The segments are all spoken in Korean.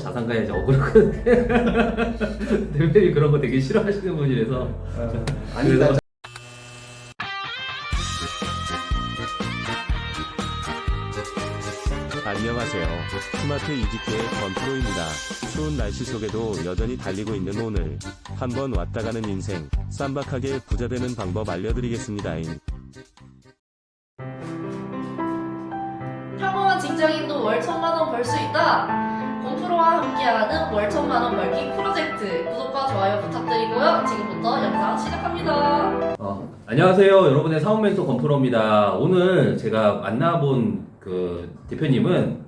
자산가에 이제 억울하거든요. 대표님이 그런 거 되게 싫어하시는 분이라서. 아니다. 그래서 안녕하세요. 스마트 이지케의 권프로입니다. 추운 날씨 속에도 여전히 달리고 있는 오늘, 한번 왔다 가는 인생, 쌈박하게 부자 되는 방법 알려드리겠습니다. 평범한 직장인도 월 1,000만원 벌 수 있다! 권프로와 함께하는 월 1,000만원 벌기 프로젝트 구독과 좋아요 부탁드리고요. 지금부터 영상 시작합니다. 안녕하세요. 여러분의 사업 멘토 권프로입니다. 오늘 제가 만나본 그 대표님은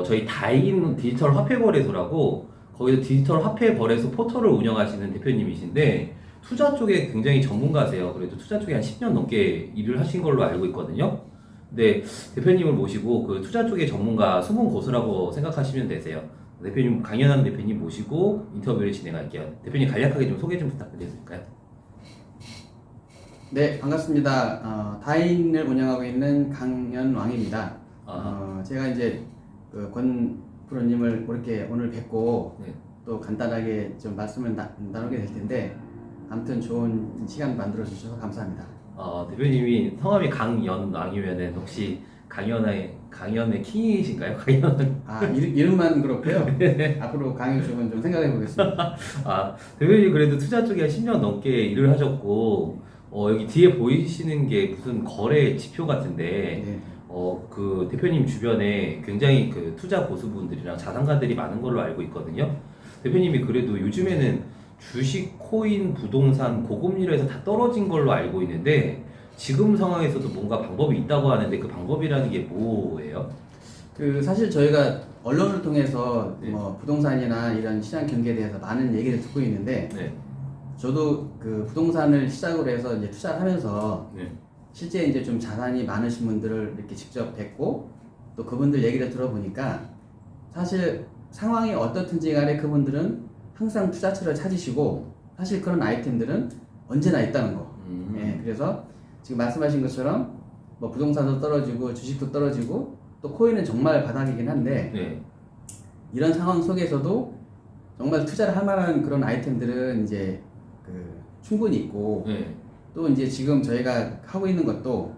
저희 다인 디지털 화폐 거래소라고 거기서 디지털 화폐 거래소 포털을 운영하시는 대표님이신데 투자 쪽에 굉장히 전문가세요. 그래도 투자 쪽에 한 10년 넘게 일을 하신 걸로 알고 있거든요. 근데 대표님을 모시고 그 투자 쪽의 전문가 숨은 고수라고 생각하시면 되세요. 대표님, 강연하는 대표님 모시고 인터뷰를 진행할게요. 대표님 간략하게 좀 소개 좀 부탁드려도 될까요? 네, 반갑습니다. 다인을 운영하고 있는 강연왕입니다. 제가 이제 권 프로님을 이렇게 오늘 뵙고 네. 또 간단하게 좀 말씀을 나누게 될 텐데 아무튼 좋은 시간 만들어 주셔서 감사합니다. 대표님이 성함이 강연왕이면은 혹시 강연의 킹이신가요? 강연. 이름만 그렇고요. 앞으로 강연 쪽은 좀 생각해 보겠습니다. 대표님 그래도 투자 쪽에 한 10년 넘게 일을 하셨고, 여기 뒤에 보이시는 게 무슨 거래 지표 같은데, 네. 그 대표님 주변에 굉장히 그 투자 고수분들이랑 자산가들이 많은 걸로 알고 있거든요. 대표님이 그래도 요즘에는 주식, 코인, 부동산, 고금리로 해서 다 떨어진 걸로 알고 있는데, 지금 상황에서도 뭔가 방법이 있다고 하는데 그 방법이라는 게 뭐예요? 사실 저희가 언론을 통해서 네. 뭐 부동산이나 이런 시장 경기에 대해서 많은 얘기를 듣고 있는데 네. 저도 그 부동산을 시작으로 해서 이제 투자를 하면서 네. 실제 이제 좀 자산이 많으신 분들을 이렇게 직접 뵙고 또 그분들 얘기를 들어보니까 사실 상황이 어떻든지 간에 그분들은 항상 투자처를 찾으시고 사실 그런 아이템들은 언제나 있다는 거. 예, 그래서 지금 말씀하신 것처럼 뭐 부동산도 떨어지고 주식도 떨어지고 또 코인은 정말 바닥이긴 한데 네. 이런 상황 속에서도 정말 투자를 할 만한 그런 아이템들은 이제 충분히 있고 네. 또 이제 지금 저희가 하고 있는 것도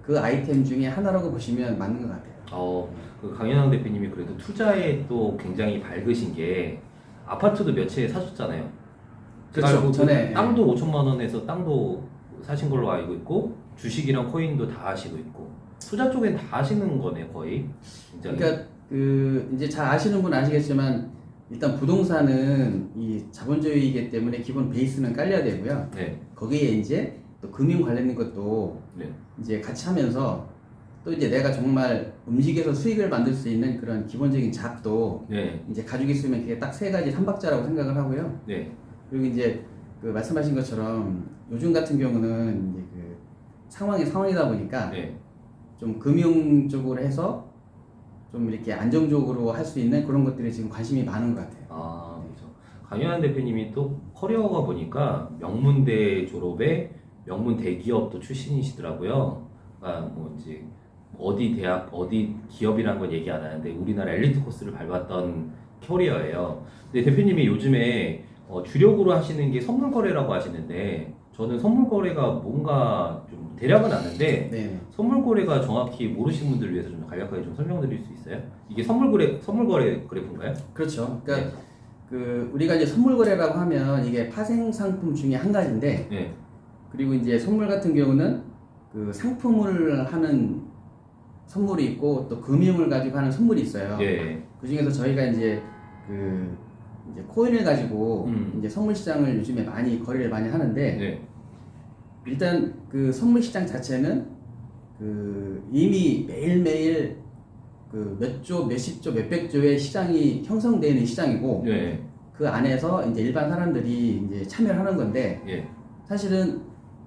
그 아이템 중에 하나라고 보시면 맞는 것 같아요. 그 강현왕 대표님이 그래도 투자에 또 굉장히 밝으신 게 아파트도 몇 채 사셨잖아요. 그렇죠. 전에 땅도 5천만 원에서 땅도 사신 걸로 알고 있고 주식이랑 코인도 다 하시고 있고 투자 쪽엔 다 하시는 거네요, 거의. 굉장히. 그러니까 이제 잘 아시는 분 아시겠지만 일단 부동산은 이 자본주의이기 때문에 기본 베이스는 깔려야 되고요. 네. 거기에 이제 또 금융 관련된 것도 네. 이제 같이 하면서 또 이제 내가 정말 움직여서 수익을 만들 수 있는 그런 기본적인 잡도 네. 이제 가지고 있으면 그게 딱 세 가지 삼박자라고 생각을 하고요. 네. 그리고 이제 말씀하신 것처럼 요즘 같은 경우는 이제 상황이다 보니까 네. 좀 금융 쪽으로 해서 좀 이렇게 안정적으로 할 수 있는 그런 것들이 지금 관심이 많은 것 같아요. 그렇죠. 강현환 대표님이 또 커리어가 보니까 명문대 졸업에 명문대 기업도 출신이시더라고요. 뭐 이제 어디 대학, 어디 기업이라는 건 얘기 안 하는데 우리나라 엘리트 코스를 밟았던 커리어예요. 근데 대표님이 요즘에 주력으로 하시는 게 선물 거래라고 하시는데 저는 선물 거래가 뭔가 좀 대략은 아는데 네. 선물 거래가 정확히 모르시는 분들을 위해서 좀 간략하게 좀 설명드릴 수 있어요? 이게 선물 거래 그래프인가요? 그렇죠. 그러니까 우리가 이제 선물 거래라고 하면 이게 파생 상품 중에 한 가지인데 네. 그리고 이제 선물 같은 경우는 상품을 하는 선물이 있고 또 금융을 가지고 하는 선물이 있어요. 예. 그 중에서 저희가 이제 이제 코인을 가지고 이제 선물 시장을 요즘에 많이 거래를 많이 하는데 네. 일단 선물 시장 자체는 이미 매일매일 몇 조, 몇십 조, 몇백 조의 시장이 형성되는 시장이고 네. 그 안에서 이제 일반 사람들이 이제 참여를 하는 건데 예. 사실은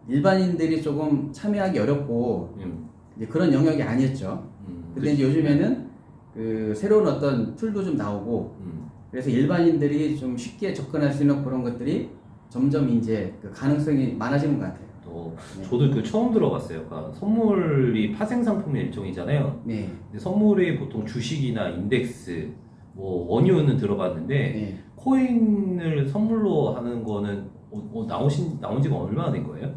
일반인들이 조금 참여하기 어렵고 이제 그런 영역이 아니었죠. 근데 이제 요즘에는 새로운 어떤 툴도 좀 나오고 그래서 일반인들이 좀 쉽게 접근할 수 있는 그런 것들이 점점 이제 가능성이 많아지는 것 같아요. 저도 처음 들어봤어요. 그러니까 선물이 파생 상품의 일종이잖아요. 네. 근데 선물이 보통 주식이나 인덱스 뭐 원유는 들어봤는데 예. 코인을 선물로 하는 거는 나온 지가 얼마나 된 거예요?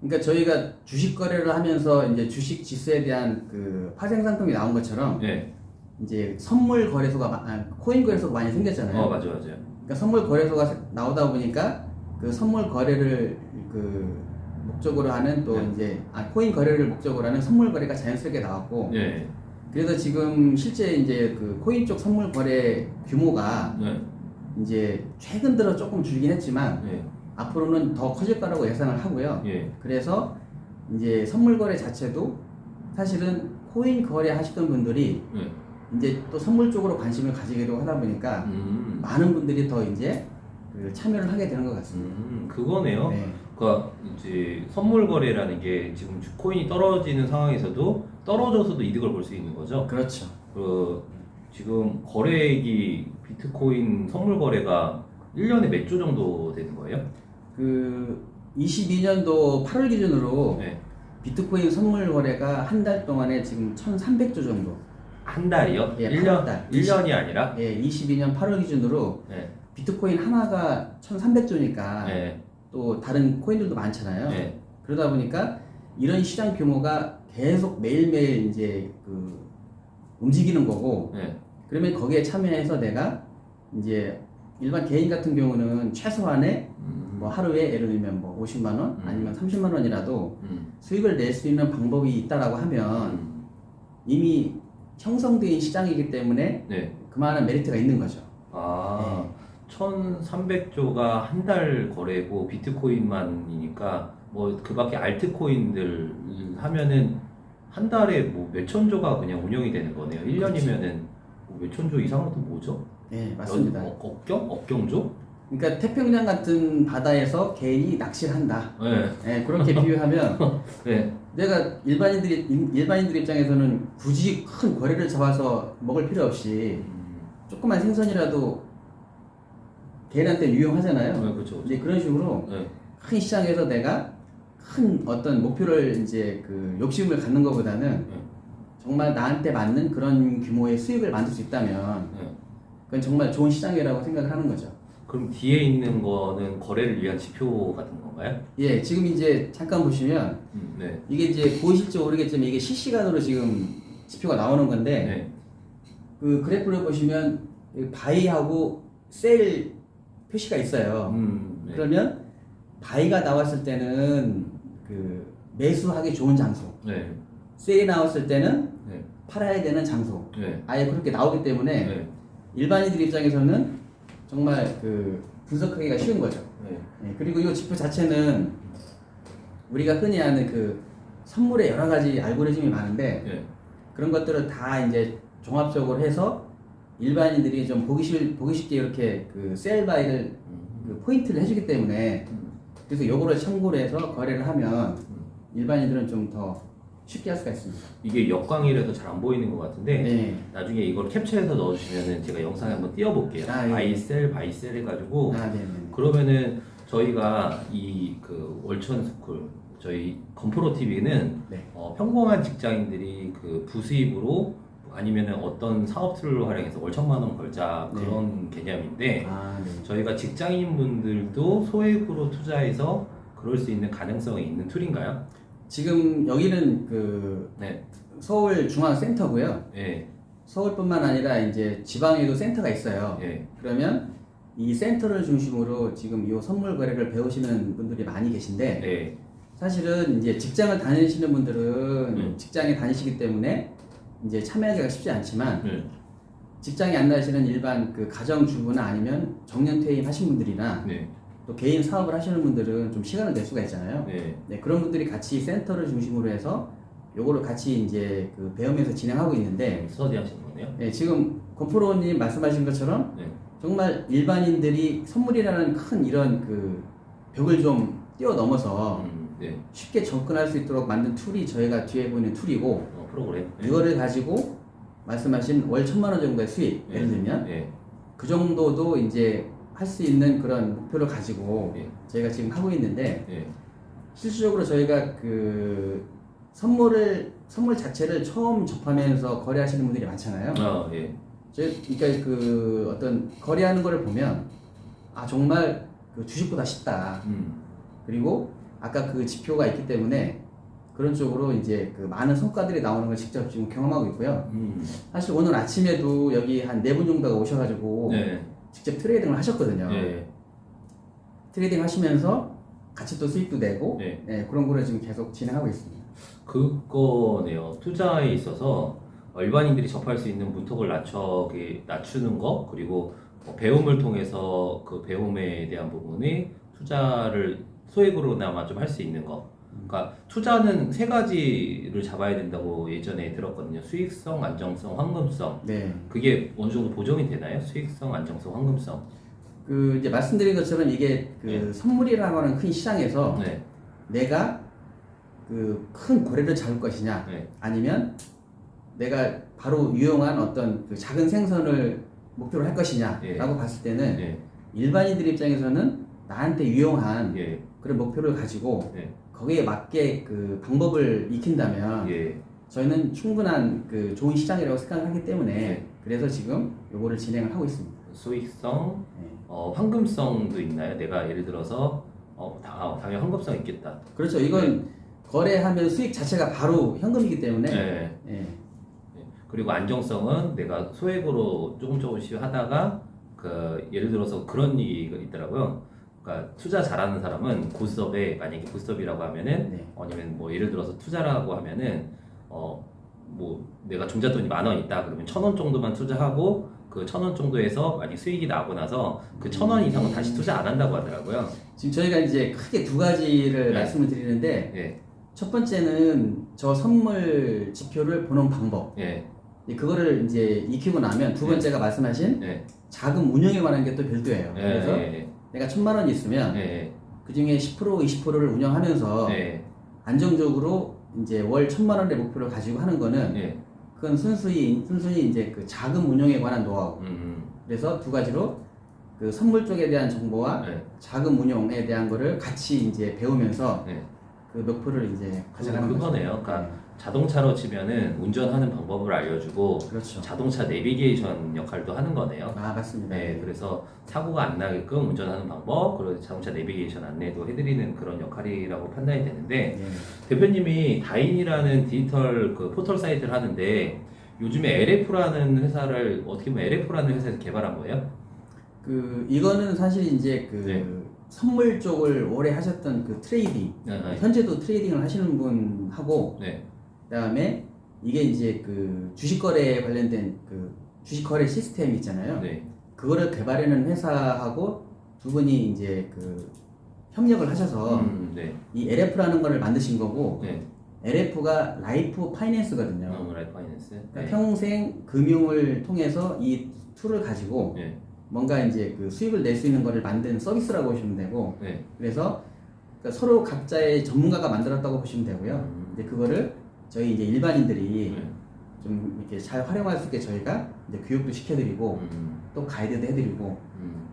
그러니까 저희가 주식 거래를 하면서 이제 주식 지수에 대한 그 파생 상품이 나온 것처럼 네. 이제 선물 거래소가 코인 거래소가 많이 생겼잖아요. 맞아요. 그러니까 선물 거래소가 나오다 보니까 그 선물 거래를 그 목적으로 하는 또 네. 이제 코인 거래를 목적으로 하는 선물 거래가 자연스럽게 나왔고 네. 그래서 지금 실제 이제 그 코인 쪽 선물 거래 규모가 네. 이제 최근 들어 조금 줄긴 했지만 네. 앞으로는 더 커질 거라고 예상을 하고요. 예. 그래서 이제 선물 거래 자체도 사실은 코인 거래 하시던 분들이 네. 이제 또 선물 쪽으로 관심을 가지기도 하다 보니까 많은 분들이 더 이제 그 참여를 하게 되는 것 같습니다. 그거네요. 네. 그러니까 이제 선물 거래라는 게 지금 코인이 떨어지는 상황에서도 떨어져서도 이득을 볼 수 있는 거죠. 그렇죠. 지금 거래액이 비트코인 선물 거래가 1년에 몇 조 정도 되는 거예요? 그 22년도 8월 기준으로 네. 비트코인 선물 거래가 한 달 동안에 지금 1,300조 정도. 한 달이요? 예, 1년? 8달. 1년이 아니라? 예, 22년 8월 기준으로 네. 비트코인 하나가 1,300조니까 네. 또 다른 코인들도 많잖아요. 네. 그러다 보니까 이런 시장 규모가 계속 매일매일 이제 그 움직이는 거고 네. 그러면 거기에 참여해서 내가 이제 일반 개인 같은 경우는 최소한의 뭐 하루에 예를 들면 뭐 50만 원 아니면 30만 원이라도 수익을 낼 수 있는 방법이 있다라고 하면 이미 형성된 시장이기 때문에 네. 그만한 메리트가 있는 거죠. 아, 1,300조가 한 달 거래고 비트코인만이니까 뭐 그밖에 알트코인들 하면은 한 달에 뭐 몇천 조가 그냥 운영이 되는 거네요. 1년이면은 뭐 몇천 조 이상은 또 뭐죠? 네, 맞습니다. 억경조? 그러니까 태평양 같은 바다에서 개인이 낚시를 한다. 네. 네, 그렇게 비유하면 네. 내가 일반인들 입장에서는 굳이 큰 거래를 잡아서 먹을 필요 없이 조그만 생선이라도 개인한테 유용하잖아요. 네, 그렇죠. 이제 그런 식으로 네. 큰 시장에서 내가 큰 어떤 목표를 이제 그 욕심을 갖는 것보다는 정말 나한테 맞는 그런 규모의 수익을 만들 수 있다면 네. 그건 정말 좋은 시장이라고 생각을 하는 거죠. 그럼 뒤에 있는 거는 거래를 위한 지표 같은 건가요? 예, 지금 이제 잠깐 보시면 네. 이게 이제 보이실지 모르겠지만 이게 실시간으로 지금 지표가 나오는 건데 네. 그 그래프를 보시면 바이하고 셀 표시가 있어요. 네. 그러면 바이가 나왔을 때는 그 매수하기 좋은 장소, 네. 셀이 나왔을 때는 네. 팔아야 되는 장소. 네. 아예 그렇게 나오기 때문에 네. 일반인들 입장에서는 정말 그 분석하기가 쉬운 거죠. 네. 예, 그리고 이 지표 자체는 우리가 흔히 아는 그 선물의 여러 가지 알고리즘이 많은데 네. 그런 것들을 다 이제 종합적으로 해서 일반인들이 좀 보기 쉽게 이렇게 그 셀바이를 그 포인트를 해주기 때문에 그래서 요거를 참고로 해서 거래를 하면 일반인들은 좀 더 쉽게 할 수가 있습니다. 이게 역광이라서 잘 안 보이는 것 같은데 네. 나중에 이걸 캡처해서 넣어주시면은 제가 영상에 한번 띄워볼게요. 아, 예. 바이셀 해가지고 네네. 그러면은 저희가 이 그 월천 스쿨 저희 건프로 TV는 네. 평범한 직장인들이 그 부수입으로 아니면은 어떤 사업 툴을 활용해서 월천만 원 벌자 네. 그런 개념인데 아, 네. 저희가 직장인분들도 소액으로 투자해서 그럴 수 있는 가능성이 있는 툴인가요? 지금 여기는 그 네. 서울중앙센터고요. 예. 서울뿐만 아니라 이제 지방에도 센터가 있어요. 예. 그러면 이 센터를 중심으로 지금 이 선물 거래를 배우시는 분들이 많이 계신데 예. 사실은 이제 직장을 다니시는 분들은 직장에 다니시기 때문에 이제 참여하기가 쉽지 않지만 예. 직장에 안 다니시는 일반 그 가정주부나 아니면 정년퇴임 하신 분들이나 네. 또 개인 사업을 하시는 분들은 좀 시간을 낼 수가 있잖아요. 네. 네, 그런 분들이 같이 센터를 중심으로 해서 요거를 같이 이제 그 배우면서 진행하고 있는데 스터디 하시는 거네요. 네, 지금 권프로님 말씀하신 것처럼 네. 정말 일반인들이 선물이라는 큰 이런 그 벽을 좀 뛰어넘어서 네. 쉽게 접근할 수 있도록 만든 툴이 저희가 뒤에 보이는 툴이고 프로그램. 네. 이거를 가지고 말씀하신 월 1,000만 원 정도의 수익 예를 들면 네. 그 정도도 이제 할 수 있는 그런 목표를 가지고 네. 저희가 지금 하고 있는데 네. 실질적으로 저희가 그 선물 자체를 처음 접하면서 거래하시는 분들이 많잖아요. 예. 그러니까 그 어떤 거래하는 거를 보면 아 정말 그 주식보다 쉽다. 그리고 아까 그 지표가 있기 때문에 그런 쪽으로 이제 그 많은 성과들이 나오는 걸 직접 지금 경험하고 있고요. 사실 오늘 아침에도 여기 한 4분 정도가 오셔가지고 네. 직접 트레이딩을 하셨거든요. 네. 트레이딩 하시면서 같이 또 수익도 내고 네. 네, 그런 거를 지금 계속 진행하고 있습니다. 그거네요. 투자에 있어서 일반인들이 접할 수 있는 문턱을 낮추는 거, 그리고 배움을 통해서 그 배움에 대한 부분이 투자를 소액으로나마 좀 할 수 있는 거. 그러니까 투자는 3가지를 잡아야 된다고 예전에 들었거든요. 수익성, 안정성, 황금성. 네. 그게 어느 정도 보정이 되나요? 수익성, 안정성, 황금성. 그 이제 말씀드린 것처럼 이게 그 네. 선물이라고 하는 큰 시장에서 네. 내가 그 큰 거래를 잡을 것이냐 네. 아니면 내가 바로 유용한 어떤 그 작은 생선을 목표로 할 것이냐라고 예. 봤을 때는 예. 일반인들 입장에서는 나한테 유용한 예. 그런 목표를 가지고 예. 거기에 맞게 그 방법을 익힌다면 예. 저희는 충분한 그 좋은 시장이라고 생각을 하기 때문에 네. 그래서 지금 요거를 진행을 하고 있습니다. 수익성, 네. 황금성도 있나요? 내가 예를 들어서 당연히 황금성 있겠다. 그렇죠. 이건 거래하면 수익 자체가 바로 현금이기 때문에 네. 예. 그리고 안정성은 내가 소액으로 조금씩 하다가 그 예를 들어서 그런 얘기가 있더라고요. 그러니까 투자 잘하는 사람은 고스톱에 만약에 고스톱이라고 하면은 네. 아니면 뭐 예를 들어서 투자라고 하면은 뭐 내가 종잣돈이 10,000원 있다 그러면 1,000원 정도만 투자하고 그 1,000원 정도에서 만약 수익이 나고 나서 그 1,000원 이상은 다시 투자 안 한다고 하더라고요. 지금 저희가 이제 크게 2가지를 네. 말씀을 드리는데 예. 첫 번째는 저 선물 지표를 보는 방법. 예. 그거를 이제 익히고 나면 두 번째가 말씀하신 예. 자금 운용에 관한 게 또 별도예요. 예. 그래서 예. 내가 1,000만 원이 있으면 예. 그 중에 10% 20%를 운영하면서 예. 안정적으로 이제 월 1,000만 원의 목표를 가지고 하는 거는 예. 그건 순수히 이제 그 자금 운용에 관한 노하우. 그래서 2가지로 그 선물 쪽에 대한 정보와 예. 자금 운용에 대한 거를 같이 이제 배우면서 예. 그 목표를 이제 가져가는 거죠. 그거네요. 그러니까 네. 자동차로 치면은 운전하는 방법을 알려주고 그렇죠. 자동차 내비게이션 역할도 하는 거네요. 아 맞습니다. 네, 그래서 사고가 안 나게끔 운전하는 방법, 그리고 자동차 내비게이션 안내도 해드리는 그런 역할이라고 판단이 되는데 네. 대표님이 다인이라는 디지털 그 포털 사이트를 하는데 요즘에 LF라는 회사를 어떻게 보면 LF라는 회사에서 개발한 거예요? 그 이거는 사실 이제 그 네. 선물 쪽을 오래 하셨던 그 트레이딩 네, 네. 현재도 트레이딩을 하시는 분하고 네. 그다음에 이게 이제 그 주식 거래에 관련된 그 주식 거래 시스템 있잖아요. 네. 그거를 개발하는 회사하고 두 분이 이제 그 협력을 하셔서 네. 이 LF라는 거를 만드신 거고 네. LF가 라이프 파이낸스거든요. 라이프 파이낸스. 그러니까 네. 평생 금융을 통해서 이 툴을 가지고 네. 뭔가 이제 그 수익을 낼 수 있는 거를 만든 서비스라고 보시면 되고 네. 그래서 그러니까 서로 각자의 전문가가 만들었다고 보시면 되고요. 근데 그거를 저희 이제 일반인들이 네. 좀 이렇게 잘 활용할 수 있게 저희가 이제 교육도 시켜드리고 또 가이드도 해드리고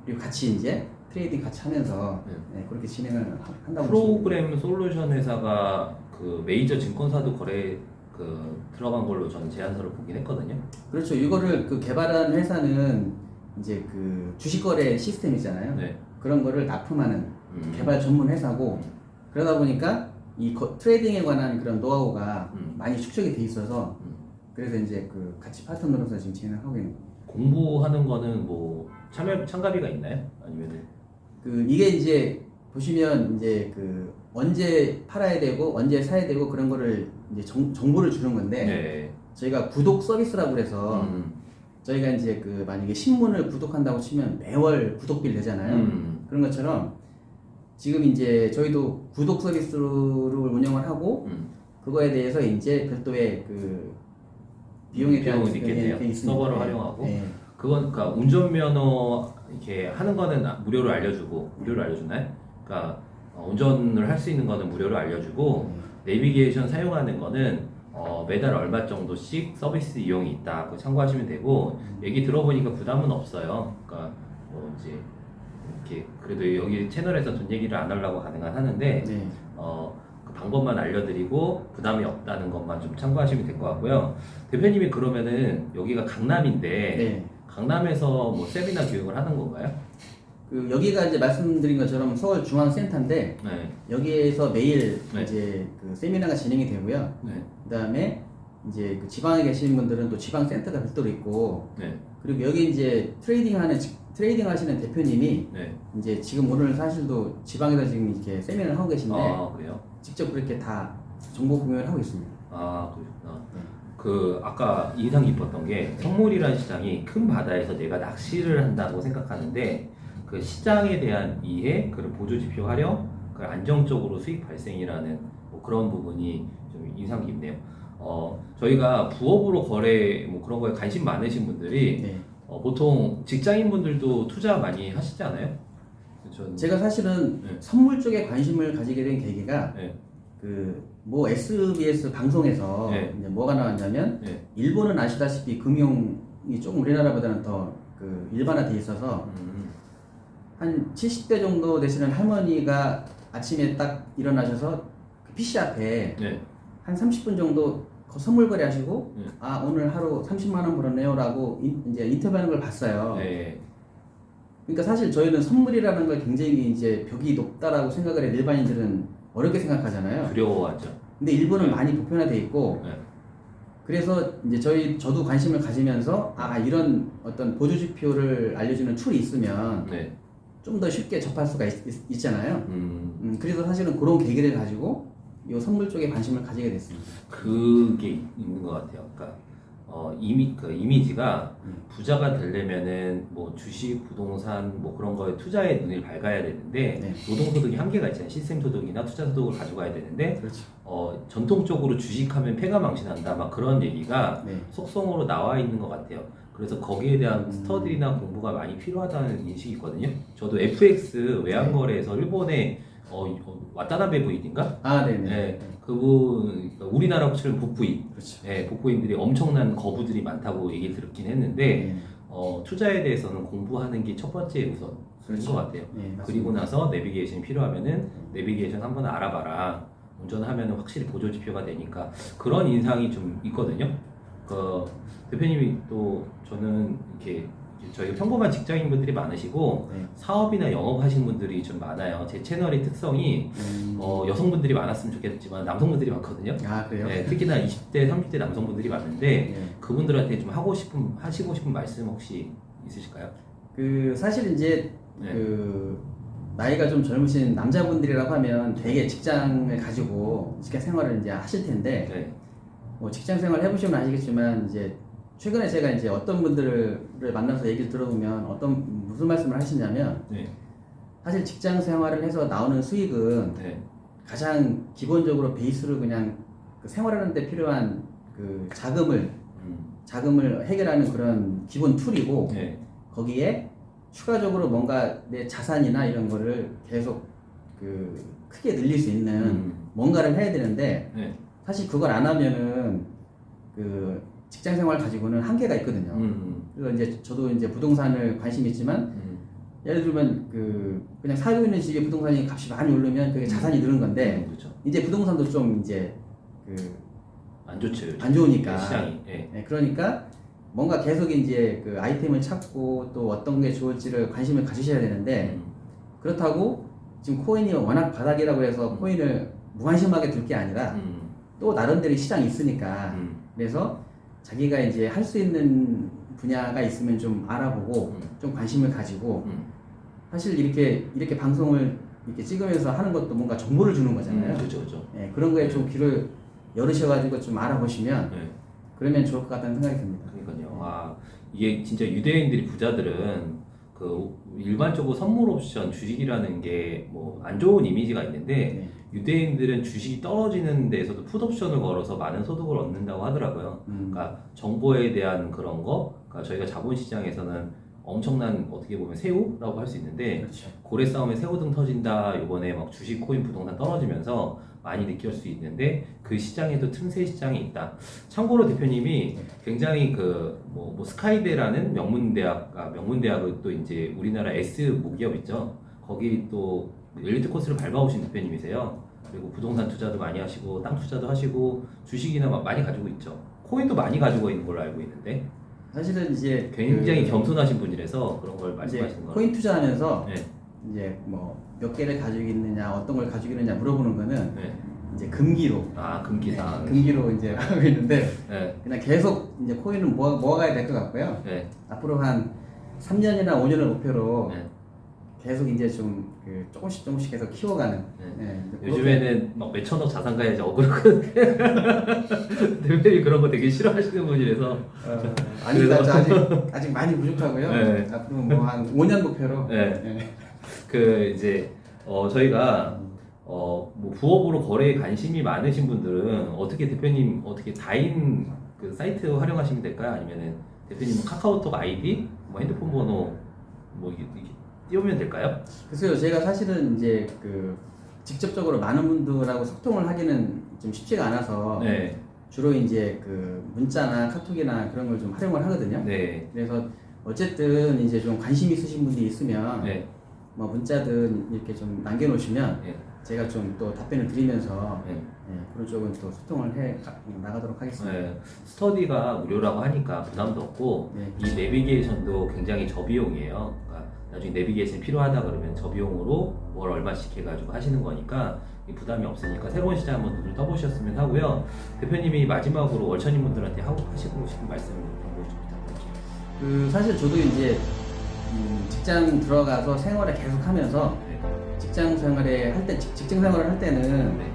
그리고 같이 이제 트레이딩 같이 하면서 네. 네, 그렇게 진행을 한다고 프로그램 솔루션 회사가 그 메이저 증권사도 거래 그 들어간 걸로 저는 제안서를 보긴 했거든요. 그렇죠. 이거를 그 개발한 회사는 이제 그 주식거래 시스템이잖아요. 네. 그런 거를 납품하는 개발 전문 회사고 그러다 보니까 이 트레이딩에 관한 그런 노하우가 많이 축적이 돼 있어서 그래서 이제 그 같이 파트너로서 지금 진행하고 있는 거예요. 공부하는 거는 뭐 참가비가 있나요? 아니면은 그 이게 이제 보시면 이제 그 언제 팔아야 되고 언제 사야 되고 그런 거를 이제 정보를 주는 건데 네. 저희가 구독 서비스라고 그래서 저희가 이제 그 만약에 신문을 구독한다고 치면 매월 구독비를 내잖아요. 그런 것처럼 지금 이제 저희도 구독 서비스를 운영을 하고 그거에 대해서 이제 별도의 그 비용에 대한 비용은 있겠네요. 게 있습니다. 서버를 네. 활용하고. 네. 그건 그러니까 운전면허 이렇게 하는 거는 무료로 알려주나요? 그러니까 운전을 할 수 있는 거는 무료로 알려주고 내비게이션 사용하는 거는 매달 얼마 정도씩 서비스 이용이 있다. 그거 참고하시면 되고 얘기 들어보니까 부담은 없어요. 그러니까 뭐 이제 이렇게 그래도 여기 채널에서 돈 얘기를 안 하려고 하는데 네. 그 방법만 알려드리고 부담이 없다는 것만 좀 참고하시면 될 것 같고요. 대표님이 그러면은 여기가 강남인데 네. 강남에서 뭐 세미나 교육을 하는 건가요? 그 여기가 이제 말씀드린 것처럼 서울중앙센터인데 네. 여기에서 매일 네. 이제 그 세미나가 진행이 되고요. 네. 그다음에 이제 그 지방에 계시는 분들은 또 지방센터가 별도로 있고, 네. 그리고 그리고 여기 이제 트레이딩 하시는 대표님이 네. 이제 지금 오늘 사실도 지방에서 지금 이렇게 세미나를 하고 계신데 아, 그래요? 직접 그렇게 다 정보 공유를 하고 있습니다. 아, 그렇구나. 네. 그 아까 인상 깊었던 게 선물이라는 시장이 큰 바다에서 내가 낚시를 한다고 생각하는데 그 시장에 대한 이해, 그리고 보조 지표 활용, 그 안정적으로 수익 발생이라는 뭐 그런 부분이 좀 인상 깊네요. 저희가 부업으로 거래 뭐 그런 거에 관심 많으신 분들이 네. 보통 직장인분들도 투자 많이 하시지 않아요? 제가 사실은 네. 선물 쪽에 관심을 가지게 된 계기가 네. 그 뭐 SBS 방송에서 네. 이제 뭐가 나왔냐면 네. 일본은 아시다시피 금융이 조금 우리나라보다는 더 그 일반화돼 있어서 한 70대 정도 되시는 할머니가 아침에 딱 일어나셔서 그 PC 앞에 네. 한 30분 정도 선물 거래하시고 네. 아 오늘 하루 30만 원 벌었네요라고 이제 인터뷰하는 걸 봤어요. 네. 그러니까 사실 저희는 선물이라는 걸 굉장히 이제 벽이 높다라고 생각을 해 일반인들은 어렵게 생각하잖아요. 두려워하죠. 근데 일본은 네. 많이 보편화돼 있고 네. 그래서 이제 저도 관심을 가지면서 아 이런 어떤 보조 지표를 알려주는 툴이 있으면 네. 좀 더 쉽게 접할 수가 있잖아요. 그래서 사실은 그런 계기를 가지고 이 선물 쪽에 관심을 가지게 됐습니다. 그게 있는 것 같아요. 그러니까 그 이미지가 부자가 되려면은 뭐 주식, 부동산 뭐 그런 거에 투자에 눈을 밝아야 되는데 네. 노동소득이 한계가 있잖아요. 시스템 소득이나 투자 소득을 가져가야 되는데 그렇죠. 전통적으로 주식하면 패가 망신한다 막 그런 얘기가 네. 속성으로 나와 있는 것 같아요. 그래서 거기에 대한 스터디나 공부가 많이 필요하다는 인식이 있거든요. 저도 FX 외환거래에서 일본에 와타나베 부인인가? 아 네네. 네, 그분 우리나라 치면 북부인, 그렇죠. 네, 북부인들이 엄청난 거부들이 많다고 얘기 들었긴 했는데 네. 투자에 대해서는 공부하는 게 첫 번째 우선인 그렇죠. 것 같아요. 네, 맞습니다. 그리고 나서 내비게이션이 필요하면은 내비게이션 한번 알아봐라. 운전하면은 확실히 보조 지표가 되니까 그런 인상이 좀 있거든요. 그 대표님이 또 저는 이렇게 저희 평범한 직장인분들이 많으시고 네. 사업이나 영업하시는 분들이 좀 많아요. 제 채널의 특성이 여성분들이 많았으면 좋겠지만 남성분들이 많거든요. 아 그래요? 네, 특히나 20대, 30대 남성분들이 많은데 네. 그분들한테 좀 하시고 싶은 말씀 혹시 있으실까요? 그 사실 이제 네. 그 나이가 좀 젊으신 남자분들이라고 하면 되게 직장을 가지고 직장 생활을 이제 하실 텐데 네. 뭐 직장 생활 해보시면 아시겠지만 이제 최근에 제가 이제 어떤 분들을 만나서 얘기를 들어보면 무슨 말씀을 하시냐면 네. 사실 직장 생활을 해서 나오는 수익은 네. 가장 기본적으로 베이스로 그냥 그 생활하는 데 필요한 그 자금을 해결하는 그런 기본 툴이고 네. 거기에 추가적으로 뭔가 내 자산이나 이런 거를 계속 그 크게 늘릴 수 있는 뭔가를 해야 되는데 네. 사실 그걸 안 하면은 그 직장 생활 가지고는 한계가 있거든요. 그래서 이제 저도 이제 부동산을 관심 있지만 예를 들면 그냥 살고 있는 집에 부동산이 값이 많이 오르면 그게 자산이 느는 건데 그렇죠. 이제 부동산도 좀 이제 안 좋죠. 요즘. 안 좋으니까 시장이. 네. 네, 그러니까 뭔가 계속 이제 그 아이템을 찾고 또 어떤 게 좋을지를 관심을 가지셔야 되는데 그렇다고 지금 코인이 워낙 바닥이라고 해서 코인을 무관심하게 둘 게 아니라 또 나름대로 시장이 있으니까 그래서 자기가 이제 할 수 있는 분야가 있으면 좀 알아보고 좀 관심을 가지고 사실 이렇게 방송을 이렇게 찍으면서 하는 것도 뭔가 정보를 주는 거잖아요. 그렇죠. 네, 그런 거에 좀 귀를 열으셔가지고 좀 알아보시면 네. 그러면 좋을 것 같다는 생각이 듭니다. 그러니까요. 이게 진짜 유대인들이 부자들은 그 일반적으로 선물 옵션 주식이라는 게 뭐 안 좋은 이미지가 있는데 네. 유대인들은 주식이 떨어지는 데에서도 풋옵션을 걸어서 많은 소득을 얻는다고 하더라고요. 그러니까 정보에 대한 그런 거, 그러니까 저희가 자본시장에서는 엄청난 어떻게 보면 새우라고 할 수 있는데 그렇죠. 고래 싸움에 새우등 터진다. 이번에 막 주식, 코인, 부동산 떨어지면서 많이 느낄 수 있는데 그 시장에도 틈새 시장이 있다. 참고로 대표님이 굉장히 뭐 스카이대라는 명문대학을 또 이제 우리나라 S 모기업 있죠. 거기 또 엘리트 코스를 밟아오신 대표님이세요. 그리고 부동산 투자도 많이 하시고 땅 투자도 하시고 주식이나 많이 가지고 있죠. 코인도 많이 가지고 있는 걸로 알고 있는데 사실은 이제 굉장히 그 겸손하신 분이라서 그런 걸 이제 말씀하시는 거예요. 코인 투자하면서 네. 이제 뭐 몇 개를 가지고 있느냐, 어떤 걸 가지고 있느냐 물어보는 거는 네. 이제 금기로 아, 금기사. 금기로 이제 하고 있는데 네. 그냥 계속 이제 코인은 모아가야 될 것 같고요. 네. 앞으로 한 3년이나 5년을 목표로 네. 계속 이제 좀 그 조금씩 계속 키워가는. 네. 이제 요즘에는 막 몇천억 자산 가야지 억울하거든요. 대표님이 그런 거 되게 싫어하시는 분이라서. 아니다. 그래서- 아직 많이 부족하고요. 네. 앞으로 뭐 한 5년 목표로. 네. 그 이제 저희가 뭐 부업으로 거래에 관심이 많으신 분들은 어떻게 대표님 어떻게 다인 그 사이트 활용하시면 될까요? 아니면은 대표님 카카오톡 아이디, 뭐 핸드폰 번호 뭐 이렇게 띄우면 될까요? 그래서 제가 사실은 이제 그 직접적으로 많은 분들하고 소통을 하기는 좀 쉽지가 않아서 네, 주로 이제 그 문자나 카톡이나 그런 걸 좀 활용을 하거든요. 네, 그래서 어쨌든 이제 좀 관심 있으신 분들이 있으면 네, 뭐 문자든 이렇게 좀 남겨놓으시면 네. 제가 좀 또 답변을 드리면서 네. 그런 쪽은 또 소통을 해 나가도록 하겠습니다. 네, 스터디가 무료라고 하니까 부담도 없고 네. 이 내비게이션도 굉장히 저비용이에요. 그러니까 나중에 내비게이션 필요하다 그러면 저비용으로 월 얼마씩 해가지고 하시는 거니까 이 부담이 없으니까 새로운 시장 한번 눈을 떠보셨으면 하고요. 대표님이 마지막으로 월천인 분들한테 하시고 싶은 말씀 한번 좀 부탁드릴게요. 그 사실 저도 이제 직장 들어가서 생활을 계속하면서 네. 직장 생활에 할 때 직장 생활을 할 때는 네.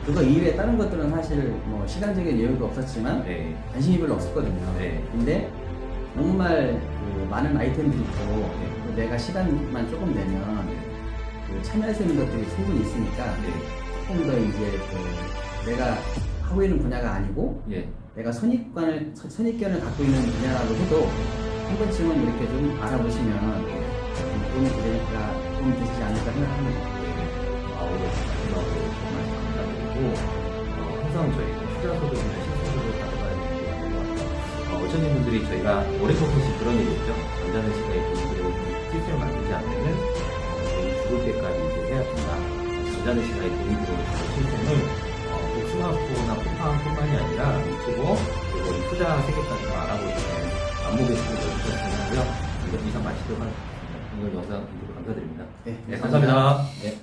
그거 이외에 다른 것들은 사실 뭐 시간적인 여유도 없었지만 네. 관심이 별로 없었거든요. 네. 근데 정말 그 많은 아이템들이 있고 또 내가 시간만 조금 내면 그 참여할 수 있는 것들이 충분히 있으니까 네. 조금 더 이제 그 내가 하고 있는 분야가 아니고 예. 내가 선입견을 갖고 있는 분야라고 해도 한 번쯤은 이렇게 좀 알아보시면 도움이 되시지 않을까 생각합니다. 오늘 마지막으로 정말 감사드리고 항상 저희가 투자 소득이나 실소득을 가져가야 되는 것 같아요. 어쩌는 분들이 저희가 올해 조금씩 그런 얘기 있죠. 잠자는 시간에 돈이 들어오는 시스템을 만들지 않으면 저희 죽을 때까지 이제 해야 된다. 잠자는 시간에 돈이 들어오는 시스템을 꼭 스마트폰이나 폰뿐만이 아니라 유튜버 그리고 이 투자 세계까지 알아보시는 안목의 힘을 넣어주셨으면 하고요. 이상 마치도록 하겠습니다. 오늘 영상 보셔서 감사드립니다. 네, 네, 감사합니다. 네.